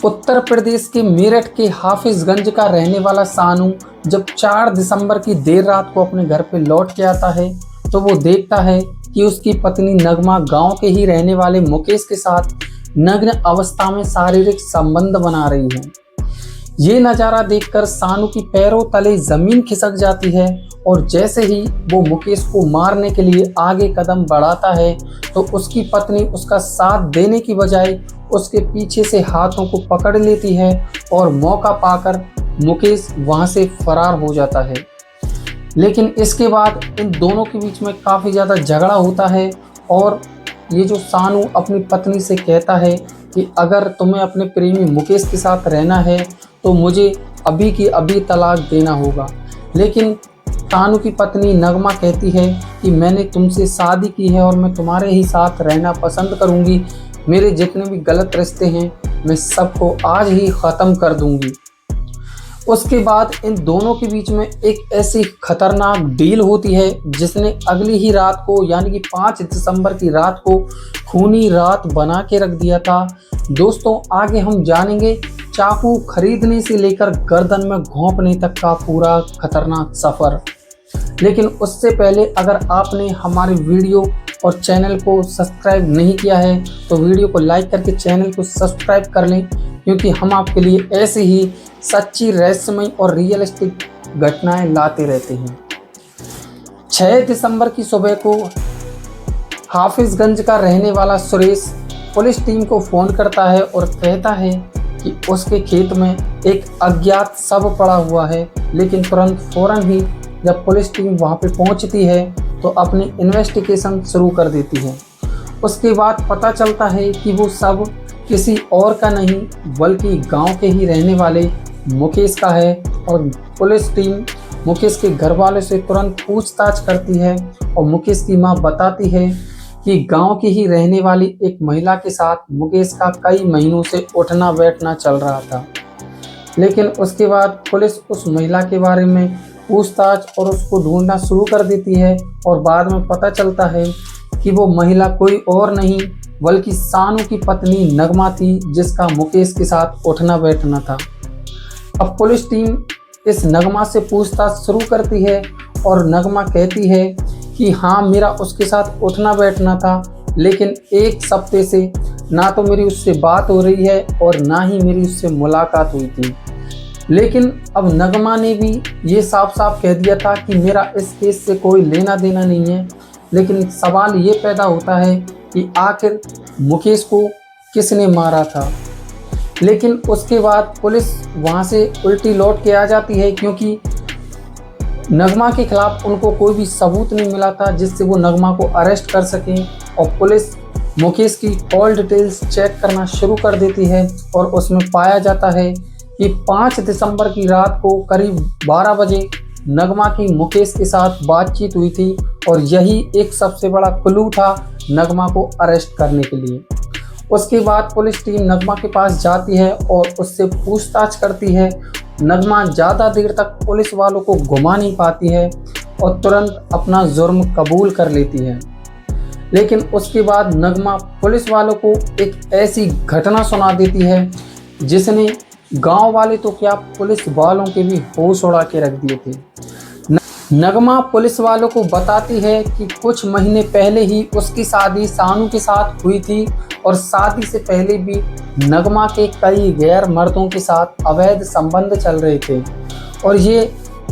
उत्तर प्रदेश के मेरठ के हाफिजगंज का रहने वाला सानू जब 4 दिसंबर की देर रात को अपने घर पे लौट के आता है तो वो देखता है कि उसकी पत्नी नगमा गांव के ही रहने वाले मुकेश के साथ नग्न अवस्था में शारीरिक संबंध बना रही है। ये नज़ारा देखकर सानू की पैरों तले जमीन खिसक जाती है और जैसे ही वो मुकेश को मारने के लिए आगे कदम बढ़ाता है तो उसकी पत्नी उसका साथ देने की बजाय उसके पीछे से हाथों को पकड़ लेती है और मौका पाकर मुकेश वहां से फरार हो जाता है। लेकिन इसके बाद इन दोनों के बीच में काफ़ी ज़्यादा झगड़ा होता है और ये जो सानू अपनी पत्नी से कहता है कि अगर तुम्हें अपने प्रेमी मुकेश के साथ रहना है तो मुझे अभी की अभी तलाक देना होगा। लेकिन सानू की पत्नी नगमा कहती है कि मैंने तुमसे शादी की है और मैं तुम्हारे ही साथ रहना पसंद करूंगी। मेरे जितने भी गलत रिश्ते हैं मैं सबको आज ही ख़त्म कर दूंगी। उसके बाद इन दोनों के बीच में एक ऐसी खतरनाक डील होती है जिसने अगली ही रात को यानी कि 5 दिसंबर की रात को खूनी रात बना के रख दिया था। दोस्तों आगे हम जानेंगे चाकू खरीदने से लेकर गर्दन में घोंपने तक का पूरा खतरनाक सफ़र। लेकिन उससे पहले अगर आपने हमारे वीडियो और चैनल को सब्सक्राइब नहीं किया है तो वीडियो को लाइक करके चैनल को सब्सक्राइब कर लें, क्योंकि हम आपके लिए ऐसे ही सच्ची, रहस्यमय और रियलिस्टिक घटनाएं लाते रहते हैं। 6 दिसंबर की सुबह को हाफिजगंज का रहने वाला सुरेश पुलिस टीम को फ़ोन करता है और कहता है कि उसके खेत में एक अज्ञात शव पड़ा हुआ है। लेकिन फ़ौरन ही जब पुलिस टीम वहां पे पहुंचती है तो अपनी इन्वेस्टिगेशन शुरू कर देती है। उसके बाद पता चलता है कि वो शव किसी और का नहीं बल्कि गांव के ही रहने वाले मुकेश का है और पुलिस टीम मुकेश के घर वालों से तुरंत पूछताछ करती है और मुकेश की मां बताती है कि गांव की ही रहने वाली एक महिला के साथ मुकेश का कई महीनों से उठना बैठना चल रहा था। लेकिन उसके बाद पुलिस उस महिला के बारे में पूछताछ और उसको ढूंढना शुरू कर देती है और बाद में पता चलता है कि वो महिला कोई और नहीं बल्कि सानू की पत्नी नगमा थी, जिसका मुकेश के साथ उठना बैठना था। अब पुलिस टीम इस नगमा से पूछताछ शुरू करती है और नगमा कहती है कि हाँ मेरा उसके साथ उठना बैठना था, लेकिन 1 हफ्ते से ना तो मेरी उससे बात हो रही है और ना ही मेरी उससे मुलाकात हुई थी। लेकिन अब नगमा ने भी ये साफ साफ कह दिया था कि मेरा इस केस से कोई लेना देना नहीं है। लेकिन सवाल ये पैदा होता है कि आखिर मुकेश को किसने मारा था। लेकिन उसके बाद पुलिस वहाँ से उल्टी लौट के आ जाती है, क्योंकि नगमा के खिलाफ उनको कोई भी सबूत नहीं मिला था जिससे वो नगमा को अरेस्ट कर सकें। और पुलिस मुकेश की कॉल डिटेल्स चेक करना शुरू कर देती है और उसमें पाया जाता है कि 5 दिसंबर की रात को करीब 12 बजे नगमा की मुकेश के साथ बातचीत हुई थी और यही एक सबसे बड़ा क्लू था नगमा को अरेस्ट करने के लिए। उसके बाद पुलिस टीम नगमा के पास जाती है और उससे पूछताछ करती है। नगमा ज़्यादा देर तक पुलिस वालों को घुमा नहीं पाती है और तुरंत अपना जुर्म कबूल कर लेती है। लेकिन उसके बाद नगमा पुलिस वालों को एक ऐसी घटना सुना देती है जिसने गांव वाले तो क्या पुलिस वालों के भी होश उड़ा के रख दिए थे। नगमा पुलिस वालों को बताती है कि कुछ महीने पहले ही उसकी शादी सानू के साथ हुई थी और शादी से पहले भी नगमा के कई गैर मर्दों के साथ अवैध संबंध चल रहे थे और ये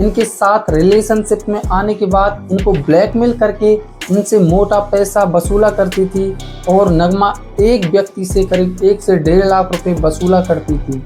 इनके साथ रिलेशनशिप में आने के बाद इनको ब्लैकमेल करके इनसे मोटा पैसा वसूला करती थी और नगमा एक व्यक्ति से करीब 1 से 1.5 लाख रुपए वसूला करती थी।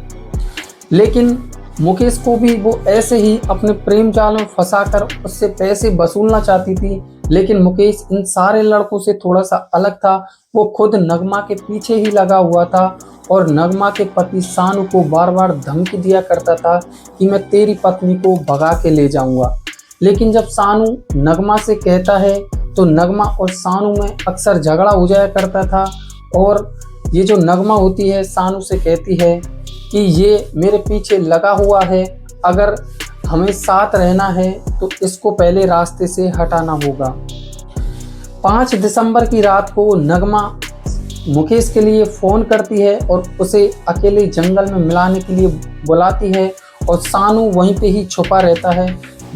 लेकिन मुकेश को भी वो ऐसे ही अपने प्रेम जाल में फंसाकर उससे पैसे वसूलना चाहती थी। लेकिन मुकेश इन सारे लड़कों से थोड़ा सा अलग था। वो खुद नगमा के पीछे ही लगा हुआ था और नगमा के पति सानू को बार बार धमकी दिया करता था कि मैं तेरी पत्नी को भगा के ले जाऊंगा। लेकिन जब सानू नगमा से कहता है तो नगमा और सानू में अक्सर झगड़ा हो जाया करता था और ये जो नगमा होती है सानू से कहती है कि ये मेरे पीछे लगा हुआ है, अगर हमें साथ रहना है तो इसको पहले रास्ते से हटाना होगा। 5 दिसंबर की रात को नगमा मुकेश के लिए फ़ोन करती है और उसे अकेले जंगल में मिलाने के लिए बुलाती है और सानू वहीं पे ही छुपा रहता है।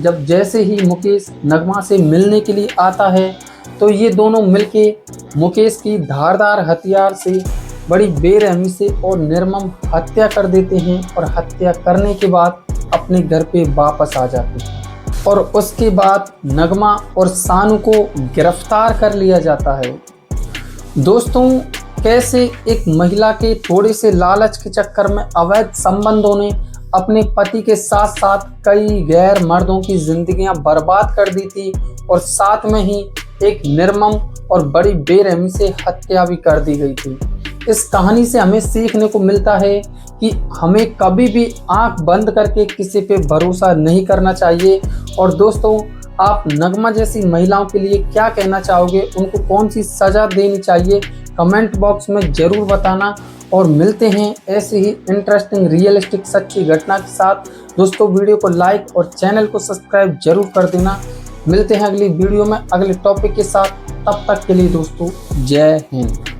जब जैसे ही मुकेश नगमा से मिलने के लिए आता है तो ये दोनों मिलके मुकेश की धारदार हथियार से बड़ी बेरहमी से और निर्मम हत्या कर देते हैं और हत्या करने के बाद अपने घर पे वापस आ जाते हैं और उसके बाद नगमा और सानू को गिरफ्तार कर लिया जाता है। दोस्तों, कैसे एक महिला के थोड़े से लालच के चक्कर में अवैध संबंधों ने अपने पति के साथ साथ कई गैर मर्दों की जिंदगियां बर्बाद कर दी थी और साथ में ही एक निर्मम और बड़ी बेरहमी से हत्या भी कर दी गई थी। इस कहानी से हमें सीखने को मिलता है कि हमें कभी भी आंख बंद करके किसी पे भरोसा नहीं करना चाहिए। और दोस्तों, आप नगमा जैसी महिलाओं के लिए क्या कहना चाहोगे, उनको कौन सी सज़ा देनी चाहिए, कमेंट बॉक्स में ज़रूर बताना। और मिलते हैं ऐसे ही इंटरेस्टिंग रियलिस्टिक सच्ची घटना के साथ। दोस्तों, वीडियो को लाइक और चैनल को सब्सक्राइब जरूर कर देना। मिलते हैं अगली वीडियो में अगले टॉपिक के साथ। तब तक के लिए दोस्तों, जय हिंद।